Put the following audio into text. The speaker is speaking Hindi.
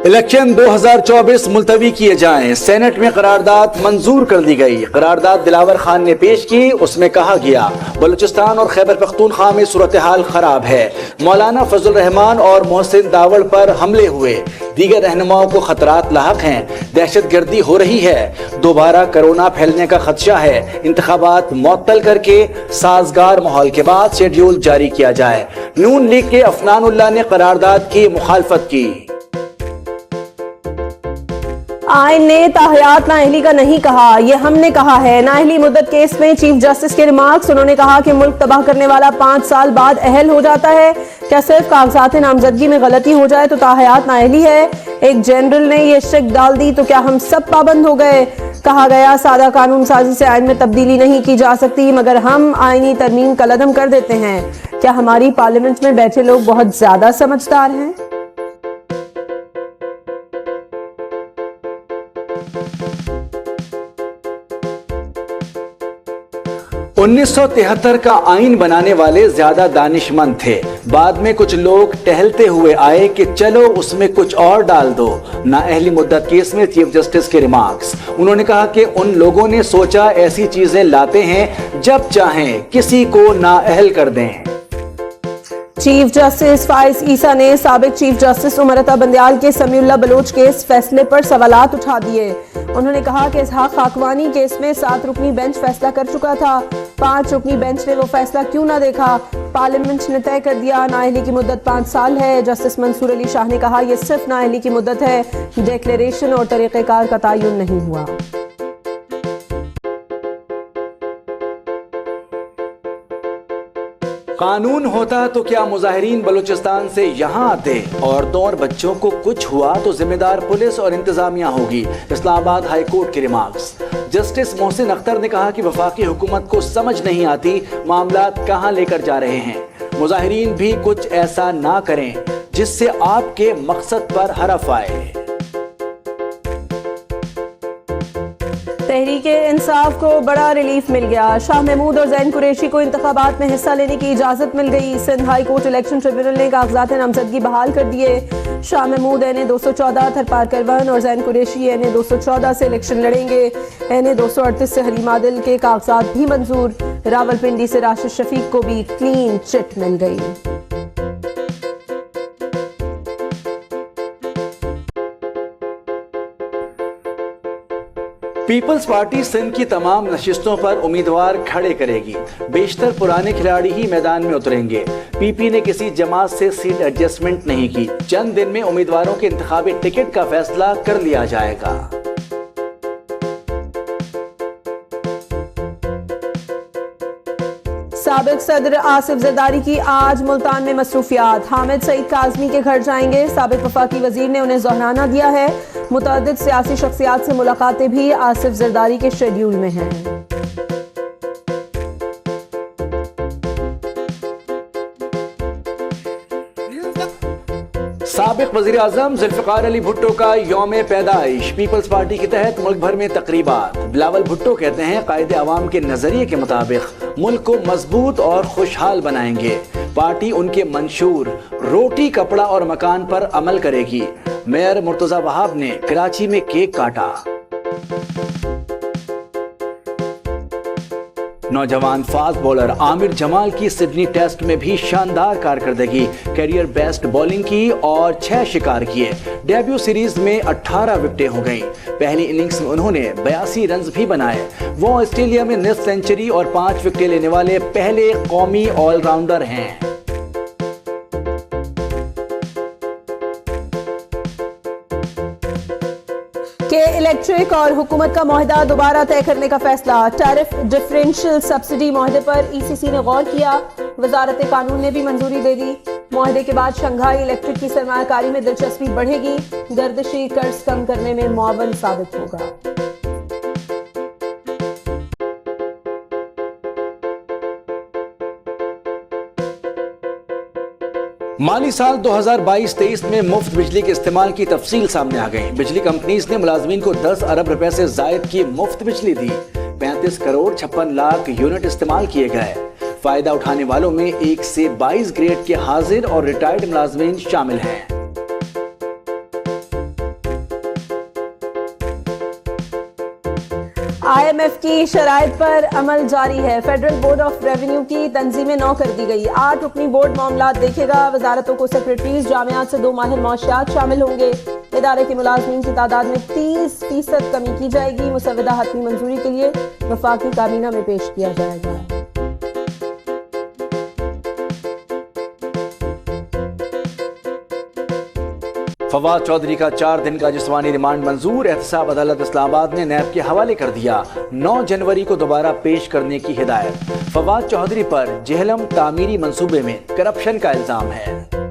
इलेक्शन 2024 मुलतवी किए जाएं। सेनेट में करारदाद मंजूर कर दी गई। करारदाद दिलावर खान ने पेश की। उसमें कहा गया बलूचिस्तान और खैबर पख्तूनख्वा में सूरत हाल खराब है। मौलाना फजल रहमान और मोहसिन दावड़ पर हमले हुए। दीगर रहनुमाओं को खतरात लाहक हैं। दहशतगर्दी हो रही है। दोबारा कोरोना फैलने का खदशा है। इंतखाबात मुअत्तल करके साजगार माहौल के बाद शेड्यूल जारी किया जाए। नून लीग के अफनानुल्लाह ने करारदाद की मुखालफत की। आइन ने ताहयात नाअहली का नहीं कहा, यह हमने कहा है। नाअहली मुद्दत केस में चीफ जस्टिस के रिमार्क्स। उन्होंने कहा कि मुल्क तबाह करने वाला 5 साल बाद अहल हो जाता है। क्या सिर्फ कागजात नामजदगी में गलती हो जाए तो ताहयात नाअहली है? एक जनरल ने यह शक डाल दी तो क्या हम सब पाबंद हो गए? कहा गया सादा कानून साजी से आइन में तब्दीली नहीं की जा सकती, मगर हम आईनी तरमीम कलअदम कर देते हैं। क्या हमारी पार्लियामेंट में बैठे लोग बहुत ज्यादा समझदार हैं? 1973 का आइन बनाने वाले ज्यादा दानिशमंद थे। बाद में कुछ लोग टहलते हुए आए कि चलो उसमें कुछ और डाल दो। नाअहली मुद्दत केस में चीफ जस्टिस के रिमार्क्स। उन्होंने कहा कि उन लोगों ने सोचा ऐसी चीजें लाते हैं जब चाहें किसी को नाअहल कर दें। चीफ जस्टिस फाइज ईसा ने साबिक चीफ जस्टिस उमर अता बंदयाल के समीउल्लाह बलोच केस फैसले पर सवालात उठा दिए। उन्होंने कहा कि इसहाक खाकवानी केस में 7 रुकनी बेंच फैसला कर चुका था। 5 रुकनी बेंच ने वो फैसला क्यों ना देखा? पार्लियामेंट ने तय कर दिया नाअहली की मुद्दत 5 साल है। जस्टिस मंसूर अली शाह ने कहा यह सिर्फ नाअहली की मुद्दत है, डिक्लेरेशन और तरीक़ेकार का तयन नहीं हुआ। कानून होता तो क्या मुजाहिरीन बलूचिस्तान से यहाँ आते? औरतों और बच्चों को कुछ हुआ तो जिम्मेदार पुलिस और इंतजामिया होगी। इस्लामाबाद हाई कोर्ट के रिमार्क्स। जस्टिस मोहसिन अख्तर ने कहा कि वफाकी हुकूमत को समझ नहीं आती मामला कहां लेकर जा रहे हैं। मुजाहिरीन भी कुछ ऐसा ना करें जिससे आपके मकसद पर हरफ आए। तहरीके इंसाफ को बड़ा रिलीफ मिल गया। शाह महमूद और जैन कुरैशी को इंतखाबात में हिस्सा लेने की इजाजत मिल गई। Sindh high court election tribunal ने कागजात नामजदगी बहाल कर दिए। शाह महमूद एन 214 थरपारकर 1 और जैन कुरैशी एन 214 से इलेक्शन लड़ेंगे। एन 238 से हलीम आदिल के कागजात भी मंजूर। रावलपिंडी से राशिद शफीक को भी क्लीन चिट मिल गई। पीपल्स पार्टी सिंध की तमाम नशिस्तों पर उम्मीदवार खड़े करेगी। बेशतर पुराने खिलाड़ी ही मैदान में उतरेंगे। पीपी ने किसी जमात से सीट एडजस्टमेंट नहीं की। चंद दिन में उम्मीदवारों के इंतखाबी टिकट का फैसला कर लिया जाएगा। साबिक सदर आसिफ जरदारी की आज मुल्तान में मसरूफियात। हामिद सईद काज़मी के घर जाएंगे। साबिक वफाकी वजीर ने उन्हें ज़ोहराना दिया है। मुतअद्दिद सियासी शख्सियात से मुलाकातें भी आसिफ जरदारी के शेड्यूल में हैं। साबिक वजीर आजम जुल्फिकार अली भुट्टो का यौम पैदाइश। पीपल्स पार्टी के तहत मुल्क भर में तकरीबात। बिलावल भुट्टो कहते हैं कायदे अवाम के नजरिए के मुताबिक मुल्क को मजबूत और खुशहाल बनाएंगे। पार्टी उनके मंशूर रोटी कपड़ा और मकान पर अमल करेगी। मेयर मुर्तजा वहाब ने कराची में केक काटा। नौजवान फास्ट बॉलर आमिर जमाल की सिडनी टेस्ट में भी शानदार कारकर्दगी। कैरियर बेस्ट बॉलिंग की और 6 शिकार किए। डेब्यू सीरीज में 18 विकेटें हो गईं। पहली इनिंग्स में उन्होंने 82 रन भी बनाए। वो ऑस्ट्रेलिया में निस्फ सेंचुरी और 5 विकेटें लेने वाले पहले कौमी ऑलराउंडर हैं। के इलेक्ट्रिक और हुकूमत का मुआहदा दोबारा तय करने का फैसला। टैरिफ डिफरेंशियल सब्सिडी मुआहदे पर ईसीसी ने गौर किया। वजारत कानून ने भी मंजूरी दे दी। मुआहदे के बाद शंघाई इलेक्ट्रिक की सरमायाकारी में दिलचस्पी बढ़ेगी। गर्दिशी कर्ज कम करने में मुआवन साबित होगा। माली साल 2022-23 में मुफ्त बिजली के इस्तेमाल की तफसील सामने आ गई। बिजली कंपनीज ने मुलाजमीन को 10 अरब रुपए से जायद की मुफ्त बिजली दी। 35 करोड़ 56 लाख यूनिट इस्तेमाल किए गए। फायदा उठाने वालों में 1 से 22 ग्रेड के हाजिर और रिटायर्ड मुलाजमीन शामिल हैं। IMF की शराइत पर अमल जारी है। फेडरल बोर्ड ऑफ रेवेन्यू की तंजीमें 9 कर दी गई। 8 रुकनी बोर्ड मामलात देखेगा। वजारतों को सेक्रेटरीज, जामियात से 2 माहिर मौशियात शामिल होंगे। इदारे के मुलाजमीन की तादाद में 30% कमी की जाएगी। मुसवदा हतमी मंजूरी के लिए वफाकी काबीना में पेश किया जाएगा। फवाद चौधरी का 4 दिन का जिस्मानी रिमांड मंजूर। एहतसाब अदालत इस्लामाबाद ने नैब के हवाले कर दिया। 9 जनवरी को दोबारा पेश करने की हिदायत। फवाद चौधरी पर जेहलम तामीरी मंसूबे में करप्शन का इल्जाम है।